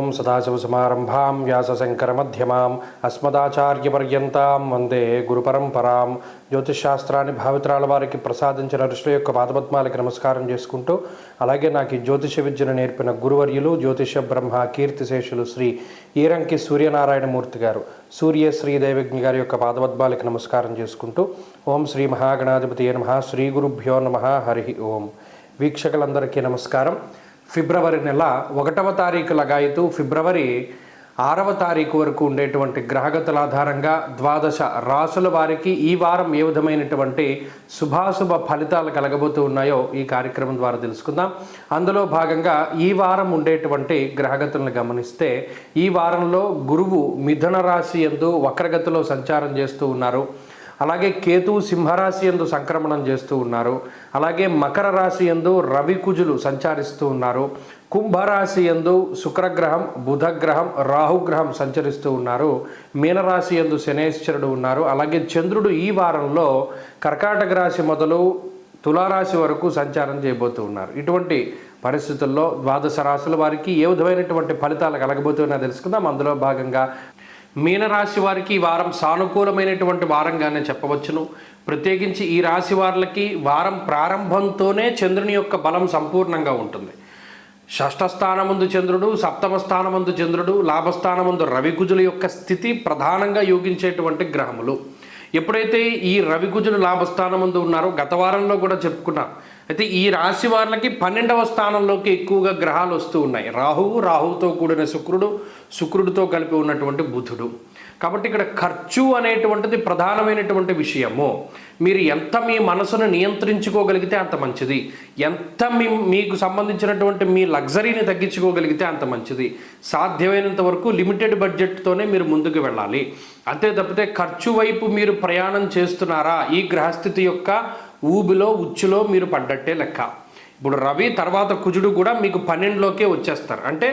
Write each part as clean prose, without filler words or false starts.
ఓం సదాశివసమారంభాం వ్యాసశంకరమధ్యమాం అస్మదాచార్యపర్యంతాం వందే గురుపరంపరాం. జ్యోతిషశాస్త్రాన్ని భావితరాల వారికి ప్రసాదించిన ఋషుల యొక్క పాదపద్మాలకి నమస్కారం చేసుకుంటూ, అలాగే నాకు ఈ జ్యోతిష విద్యను నేర్పిన గురువర్యులు జ్యోతిష బ్రహ్మ కీర్తిశేషులు శ్రీ ఈరంకి సూర్యనారాయణమూర్తి గారు, సూర్యశ్రీ దైవజ్ఞ గారి యొక్క పాదపద్మాలకి నమస్కారం చేసుకుంటూ, ఓం శ్రీ మహాగణాధిపతి నమః, శ్రీ గురుభ్యో నమః, హరి ఓం. వీక్షకులందరికీ నమస్కారం. ఫిబ్రవరి నెల 1వ తారీఖు లగాయతూ ఫిబ్రవరి 6వ తారీఖు వరకు ఉండేటువంటి గ్రహగతుల ఆధారంగా 12 రాసుల వారికి ఈ వారం ఏ విధమైనటువంటి శుభాశుభ ఫలితాలు కలగబోతూ ఉన్నాయో ఈ కార్యక్రమం ద్వారా తెలుసుకుందాం. అందులో భాగంగా ఈ వారం ఉండేటువంటి గ్రహగతులను గమనిస్తే, ఈ వారంలో గురువు మిథున రాశి యందు వక్రగతిలో సంచారం చేస్తూ ఉన్నారు. అలాగే కేతువు సింహరాశి యందు సంక్రమణం చేస్తూ ఉన్నారు. అలాగే మకర రాశి యందు రవి కుజులు సంచరిస్తూ ఉన్నారు. కుంభరాశి యందు శుక్రగ్రహం, బుధగ్రహం, రాహుగ్రహం సంచరిస్తూ ఉన్నారు. మీనరాశి యందు శనేశ్వరుడు ఉన్నారు. అలాగే చంద్రుడు ఈ వారంలో కర్కాటక రాశి మొదలు తులారాశి వరకు సంచారం చేయబోతూ ఉన్నారు. ఇటువంటి పరిస్థితుల్లో 12 రాశుల వారికి ఏ విధమైనటువంటి ఫలితాలు కలగబోతున్నా తెలుసుకుందాం. అందులో భాగంగా మీనరాశి వారికి ఈ వారం సానుకూలమైనటువంటి వారంగానే చెప్పవచ్చును. ప్రత్యేకించి ఈ రాశి వారికి వారం ప్రారంభంతోనే చంద్రుని యొక్క బలం సంపూర్ణంగా ఉంటుంది. షష్ఠ స్థానమందు చంద్రుడు, సప్తమ స్థానమందు చంద్రుడు, లాభస్థానమందు రవికుజుల యొక్క స్థితి ప్రధానంగా యోగించేటువంటి గ్రహములు. ఎప్పుడైతే ఈ రవికుజులు లాభస్థానమందు ఉన్నారో, గత వారంలో కూడా చెప్పుకున్నాం, అయితే ఈ రాశి వారికి 12వ స్థానంలోకి ఎక్కువగా గ్రహాలు వస్తూ ఉన్నాయి. రాహువుతో కూడిన శుక్రుడితో కలిపి ఉన్నటువంటి బుధుడు. కాబట్టి ఇక్కడ ఖర్చు అనేటువంటిది ప్రధానమైనటువంటి విషయము. మీరు ఎంత మీ మనసును నియంత్రించుకోగలిగితే అంత మంచిది. ఎంత మీకు సంబంధించినటువంటి మీ లగ్జరీని తగ్గించుకోగలిగితే అంత మంచిది. సాధ్యమైనంత వరకు లిమిటెడ్ బడ్జెట్తోనే మీరు ముందుకు వెళ్ళాలి. అంతే తప్పితే ఖర్చు వైపు మీరు ప్రయాణం చేస్తున్నారా, ఈ గ్రహస్థితి యొక్క ఊబిలో ఉచ్చులో మీరు పడ్డట్టే లెక్క. ఇప్పుడు రవి తర్వాత కుజుడు కూడా మీకు 12లోకే వచ్చేస్తారు. అంటే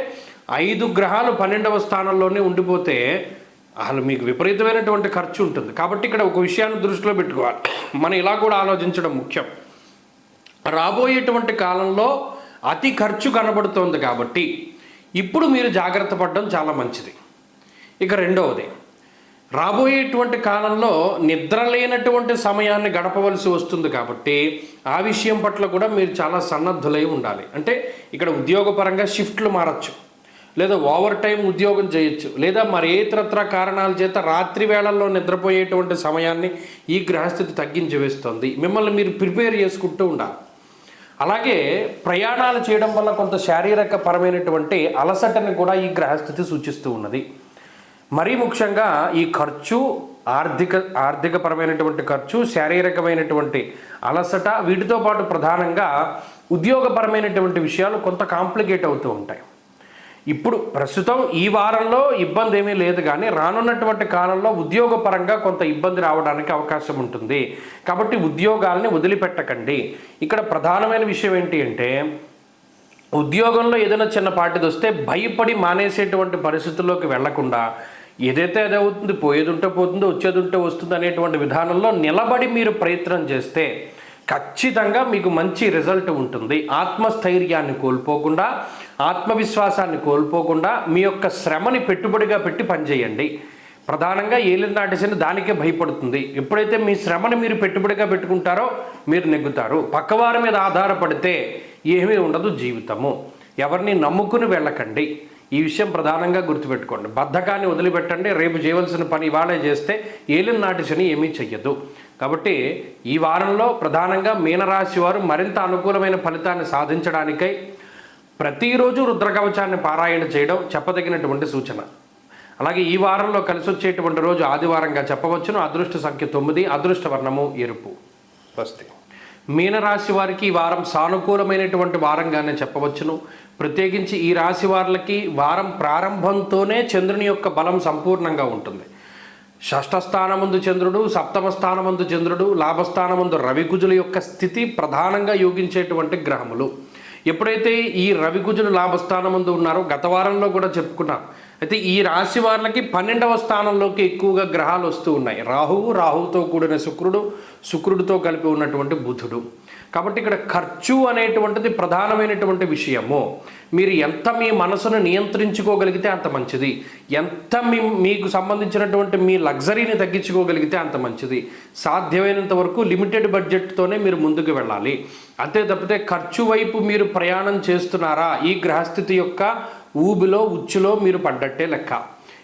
5 గ్రహాలు 12వ స్థానంలోనే ఉండిపోతే అసలు మీకు విపరీతమైనటువంటి ఖర్చు ఉంటుంది. కాబట్టి ఇక్కడ ఒక విషయాన్ని దృష్టిలో పెట్టుకోవాలి. మనం ఇలా కూడా ఆలోచించడం ముఖ్యం. రాబోయేటువంటి కాలంలో అతి ఖర్చు కనబడుతోంది కాబట్టి ఇప్పుడు మీరు జాగ్రత్త పడడం చాలా మంచిది. ఇక రెండవది, రాబోయేటువంటి కాలంలో నిద్ర లేనటువంటి సమయాన్ని గడపవలసి వస్తుంది కాబట్టి ఆ విషయం పట్ల కూడా మీరు చాలా సన్నద్ధులై ఉండాలి. అంటే ఇక్కడ ఉద్యోగపరంగా షిఫ్ట్లు మారచ్చు, లేదా ఓవర్ టైం ఉద్యోగం చేయొచ్చు, లేదా మరి ఏ ఇతరత్ర కారణాల చేత రాత్రి వేళల్లో నిద్రపోయేటువంటి సమయాన్ని ఈ గ్రహస్థితి తగ్గించి వేస్తుంది. మిమ్మల్ని మీరు ప్రిపేర్ చేసుకుంటూ ఉండాలి. అలాగే ప్రయాణాలు చేయడం వల్ల కొంత శారీరక పరమైనటువంటి అలసటని కూడా ఈ గ్రహస్థితి సూచిస్తూ ఉన్నది. మరీ ముఖ్యంగా ఈ ఖర్చు, ఆర్థికపరమైనటువంటి ఖర్చు, శారీరకమైనటువంటి అలసట, వీటితో పాటు ప్రధానంగా ఉద్యోగపరమైనటువంటి విషయాలు కొంత కాంప్లికేట్ అవుతూ ఉంటాయి. ఇప్పుడు ప్రస్తుతం ఈ వారంలో ఇబ్బంది ఏమీ లేదు, కానీ రానున్నటువంటి కాలంలో ఉద్యోగపరంగా కొంత ఇబ్బంది రావడానికి అవకాశం ఉంటుంది. కాబట్టి ఉద్యోగాల్ని వదిలిపెట్టకండి. ఇక్కడ ప్రధానమైన విషయం ఏంటి అంటే, ఉద్యోగంలో ఏదైనా చిన్నపాటిది వస్తే భయపడి మానేసేటువంటి పరిస్థితుల్లోకి వెళ్లకుండా, ఏదైతే అది అవుతుంది, పోయేది ఉంటే పోతుంది, వచ్చేది ఉంటే వస్తుంది అనేటువంటి విధానంలో నిలబడి మీరు ప్రయత్నం చేస్తే ఖచ్చితంగా మీకు మంచి రిజల్ట్ ఉంటుంది. ఆత్మస్థైర్యాన్ని కోల్పోకుండా, ఆత్మవిశ్వాసాన్ని కోల్పోకుండా మీ యొక్క శ్రమని పెట్టుబడిగా పెట్టి పనిచేయండి. ప్రధానంగా ఏలినాటి శని దానికే భయపడుతుంది. ఎప్పుడైతే మీ శ్రమని మీరు పెట్టుబడిగా పెట్టుకుంటారో మీరు నెగ్గుతారు. పక్కవారి మీద ఆధారపడితే ఏమీ ఉండదు జీవితము. ఎవరిని నమ్ముకుని వెళ్ళకండి. ఈ విషయం ప్రధానంగా గుర్తుపెట్టుకోండి. బద్ధకాన్ని వదిలిపెట్టండి. రేపు చేయవలసిన పని ఇవాళే చేస్తే ఏలినాటి శని ఏమీ చెయ్యదు. కాబట్టి ఈ వారంలో ప్రధానంగా మీనరాశి వారు మరింత అనుకూలమైన ఫలితాన్ని సాధించడానికై ప్రతిరోజు రుద్రకవచాన్ని పారాయణ చేయడం చెప్పదగినటువంటి సూచన. అలాగే ఈ వారంలో కలిసి వచ్చేటువంటి రోజు ఆదివారంగా చెప్పవచ్చును. అదృష్ట సంఖ్య 9, అదృష్ట వర్ణము ఎరుపు. స్వస్తి. మీనరాశి వారికి ఈ వారం సానుకూలమైనటువంటి వారంగానే చెప్పవచ్చును. ప్రత్యేకించి ఈ రాశి వారికి వారం ప్రారంభంతోనే చంద్రుని యొక్క బలం సంపూర్ణంగా ఉంటుంది. షష్ఠ స్థానమందు చంద్రుడు, సప్తమ స్థానమందు చంద్రుడు, లాభస్థానమందు రవికుజుల యొక్క స్థితి ప్రధానంగా యోగించేటువంటి గ్రహములు. ఎప్పుడైతే ఈ రవికుజులు లాభస్థానమందు ఉన్నారో, గత వారంలో కూడా చెప్పుకున్నాం, అయితే ఈ రాశి వాళ్ళకి 12వ స్థానంలోకి ఎక్కువగా గ్రహాలు వస్తూ ఉన్నాయి. రాహువుతో కూడిన శుక్రుడితో కలిపి ఉన్నటువంటి బుధుడు. కాబట్టి ఇక్కడ ఖర్చు అనేటువంటిది ప్రధానమైనటువంటి విషయము. మీరు ఎంత మీ మనసును నియంత్రించుకోగలిగితే అంత మంచిది. ఎంత మీకు సంబంధించినటువంటి మీ లగ్జరీని తగ్గించుకోగలిగితే అంత మంచిది. సాధ్యమైనంత వరకు లిమిటెడ్ బడ్జెట్తోనే మీరు ముందుకు వెళ్ళాలి. అంతే తప్పితే ఖర్చు వైపు మీరు ప్రయాణం చేస్తున్నారా, ఈ గ్రహస్థితి యొక్క ఊబిలో ఉచ్చులో మీరు పడ్డట్టే లెక్క.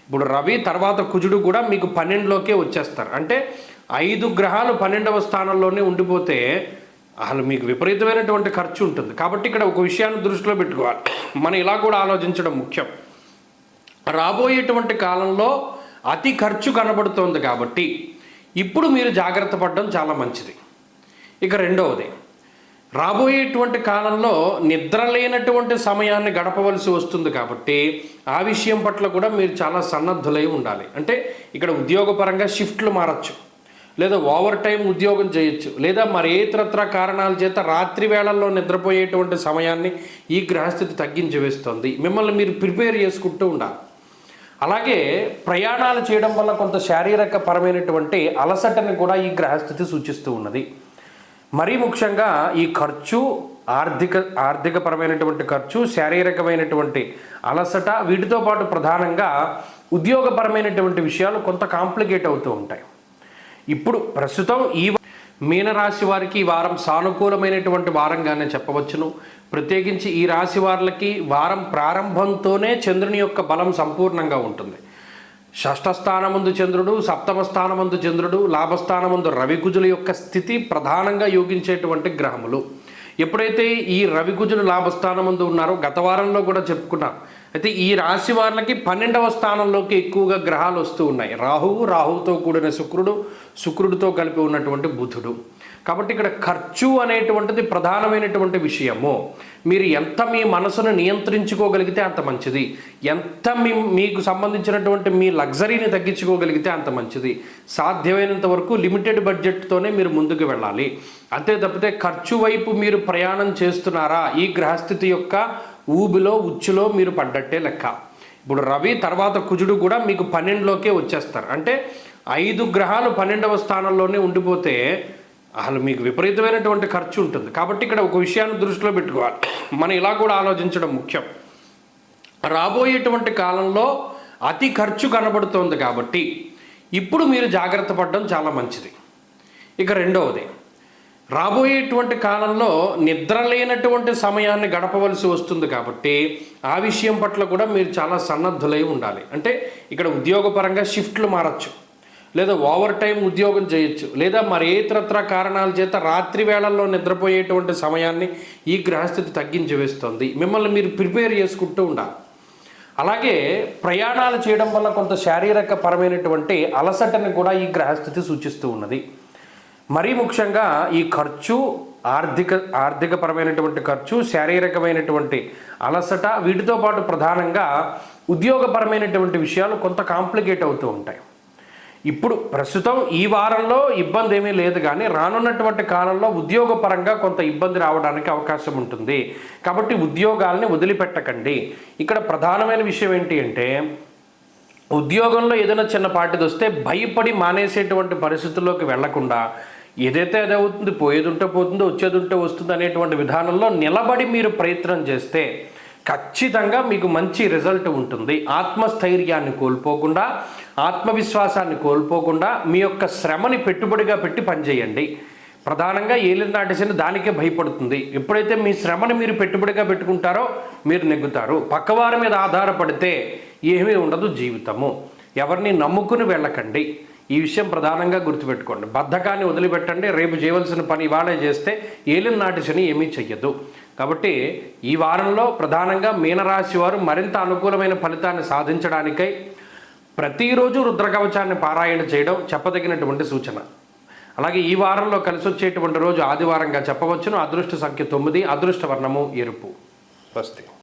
ఇప్పుడు రవి తర్వాత కుజుడు కూడా మీకు 12లోకే వచ్చేస్తారు. అంటే 5 గ్రహాలు 12వ స్థానంలోనే ఉండిపోతే అసలు మీకు విపరీతమైనటువంటి ఖర్చు ఉంటుంది. కాబట్టి ఇక్కడ ఒక విషయాన్ని దృష్టిలో పెట్టుకోవాలి. మనం ఇలా కూడా ఆలోచించడం ముఖ్యం. రాబోయేటువంటి కాలంలో అతి ఖర్చు కనబడుతోంది కాబట్టి ఇప్పుడు మీరు జాగ్రత్త పడడం చాలా మంచిది. ఇక రెండవది, రాబోయేటువంటి కాలంలో నిద్ర లేనటువంటి సమయాన్ని గడపవలసి వస్తుంది కాబట్టి ఆ విషయం పట్ల కూడా మీరు చాలా సన్నద్ధులై ఉండాలి. అంటే ఇక్కడ ఉద్యోగపరంగా షిఫ్ట్లు మారచ్చు, లేదా ఓవర్ టైం ఉద్యోగం చేయొచ్చు, లేదా మరి ఇతరత్ర కారణాల చేత రాత్రి వేళల్లో నిద్రపోయేటువంటి సమయాన్ని ఈ గ్రహస్థితి తగ్గించి వేస్తుంది. మిమ్మల్ని మీరు ప్రిపేర్ చేసుకుంటూ ఉండాలి. అలాగే ప్రయాణాలు చేయడం వల్ల కొంత శారీరక పరమైనటువంటి అలసటని కూడా ఈ గ్రహస్థితి సూచిస్తూ ఉన్నది. మరీ ముఖ్యంగా ఈ ఖర్చు, ఆర్థికపరమైనటువంటి ఖర్చు, శారీరకమైనటువంటి అలసట, వీటితో పాటు ప్రధానంగా ఉద్యోగపరమైనటువంటి విషయాలు కొంత కాంప్లికేట్ అవుతూ ఉంటాయి. ఇప్పుడు ప్రస్తుతం ఈ మీనరాశి వారికి ఈ వారం సానుకూలమైనటువంటి వారంగానే చెప్పవచ్చును. ప్రత్యేకించి ఈ రాశి వారికి వారం ప్రారంభంతోనే చంద్రుని యొక్క బలం సంపూర్ణంగా ఉంటుంది. షష్ఠ స్థానమందు చంద్రుడు, సప్తమ స్థానమందు చంద్రుడు, లాభస్థానమందు రవికుజుల యొక్క స్థితి ప్రధానంగా యోగించేటువంటి గ్రహములు. ఎప్పుడైతే ఈ రవికుజులు లాభస్థానమందు ఉన్నారో గత వారంలో కూడా చెప్పుకున్నాం. అయితే ఈ రాశి వాళ్ళకి 12వ స్థానంలోకి ఎక్కువగా గ్రహాలు వస్తూ ఉన్నాయి. రాహువుతో కూడిన శుక్రుడితో కలిపి ఉన్నటువంటి బుధుడు. కాబట్టి ఇక్కడ ఖర్చు అనేటువంటిది ప్రధానమైనటువంటి విషయము. మీరు ఎంత మీ మనసును నియంత్రించుకోగలిగితే అంత మంచిది. ఎంత మీకు సంబంధించినటువంటి మీ లగ్జరీని తగ్గించుకోగలిగితే అంత మంచిది. సాధ్యమైనంత వరకు లిమిటెడ్ బడ్జెట్తోనే మీరు ముందుకు వెళ్ళాలి. అంతే తప్పితే ఖర్చు వైపు మీరు ప్రయాణం చేస్తున్నారా, ఈ గ్రహస్థితి యొక్క ఊబిలో ఉచ్చులో మీరు పడ్డట్టే లెక్క. ఇప్పుడు రవి తర్వాత కుజుడు కూడా మీకు 12లోకే వచ్చేస్తారు. అంటే 5 గ్రహాలు 12వ స్థానంలోనే ఉండిపోతే అసలు మీకు విపరీతమైనటువంటి ఖర్చు ఉంటుంది. కాబట్టి ఇక్కడ ఒక విషయాన్ని దృష్టిలో పెట్టుకోవాలి. మనం ఇలా కూడా ఆలోచించడం ముఖ్యం. రాబోయేటువంటి కాలంలో అతి ఖర్చు కనబడుతోంది కాబట్టి ఇప్పుడు మీరు జాగ్రత్త పడడం చాలా మంచిది. ఇక రెండవది, రాబోయేటువంటి కాలంలో నిద్ర లేనటువంటి సమయాన్ని గడపవలసి వస్తుంది కాబట్టి ఆ విషయం పట్ల కూడా మీరు చాలా సన్నద్ధులై ఉండాలి. అంటే ఇక్కడ ఉద్యోగపరంగా షిఫ్ట్లు మారచ్చు, లేదా ఓవర్ టైం ఉద్యోగం చేయొచ్చు, లేదా మరి ఇతరత్ర కారణాల చేత రాత్రి వేళల్లో నిద్రపోయేటువంటి సమయాన్ని ఈ గ్రహస్థితి తగ్గించి వేస్తుంది. మిమ్మల్ని మీరు ప్రిపేర్ చేసుకుంటూ ఉండాలి. అలాగే ప్రయాణాలు చేయడం వల్ల కొంత శారీరక పరమైనటువంటి అలసటని కూడా ఈ గ్రహస్థితి సూచిస్తూ ఉన్నది. మరీ ముఖ్యంగా ఈ ఖర్చు, ఆర్థికపరమైనటువంటి ఖర్చు, శారీరకమైనటువంటి అలసట, వీటితో పాటు ప్రధానంగా ఉద్యోగపరమైనటువంటి విషయాలు కొంత కాంప్లికేట్ అవుతూ ఉంటాయి. ఇప్పుడు ప్రస్తుతం ఈ వారంలో ఇబ్బంది ఏమీ లేదు, కానీ రానున్నటువంటి కాలంలో ఉద్యోగపరంగా కొంత ఇబ్బంది రావడానికి అవకాశం ఉంటుంది. కాబట్టి ఉద్యోగాల్ని వదిలిపెట్టకండి. ఇక్కడ ప్రధానమైన విషయం ఏంటి అంటే, ఉద్యోగంలో ఏదైనా చిన్నపాటిది వస్తే భయపడి మానేసేటువంటి పరిస్థితుల్లోకి వెళ్లకుండా ఏదైతే అది అవుతుంది, పోయేది ఉంటే పోతుంది, వచ్చేది ఉంటే వస్తుంది అనేటువంటి విధానంలో నిలబడి మీరు ప్రయత్నం చేస్తే ఖచ్చితంగా మీకు మంచి రిజల్ట్ ఉంటుంది. ఆత్మస్థైర్యాన్ని కోల్పోకుండా, ఆత్మవిశ్వాసాన్ని కోల్పోకుండా మీ యొక్క శ్రమని పెట్టుబడిగా పెట్టి పనిచేయండి. ప్రధానంగా ఏలినాటి శని దానికే భయపడుతుంది. ఎప్పుడైతే మీ శ్రమని మీరు పెట్టుబడిగా పెట్టుకుంటారో మీరు నెగ్గుతారు. పక్కవారి మీద ఆధారపడితే ఏమీ ఉండదు జీవితము. ఎవరిని నమ్ముకుని వెళ్ళకండి. ఈ విషయం ప్రధానంగా గుర్తుపెట్టుకోండి. బద్ధకాన్ని వదిలిపెట్టండి. రేపు చేయవలసిన పని ఇవాళే చేస్తే ఏలినాటి శని ఏమీ చెయ్యదు. కాబట్టి ఈ వారంలో ప్రధానంగా మీనరాశి వారు మరింత అనుకూలమైన ఫలితాన్ని సాధించడానికై ప్రతిరోజు రుద్రకవచాన్ని పారాయణ చేయడం చెప్పదగినటువంటి సూచన. అలాగే ఈ వారంలో కలిసి వచ్చేటువంటి రోజు ఆదివారంగా చెప్పవచ్చును. అదృష్ట సంఖ్య 9, అదృష్ట వర్ణము ఎరుపు. స్వస్తి.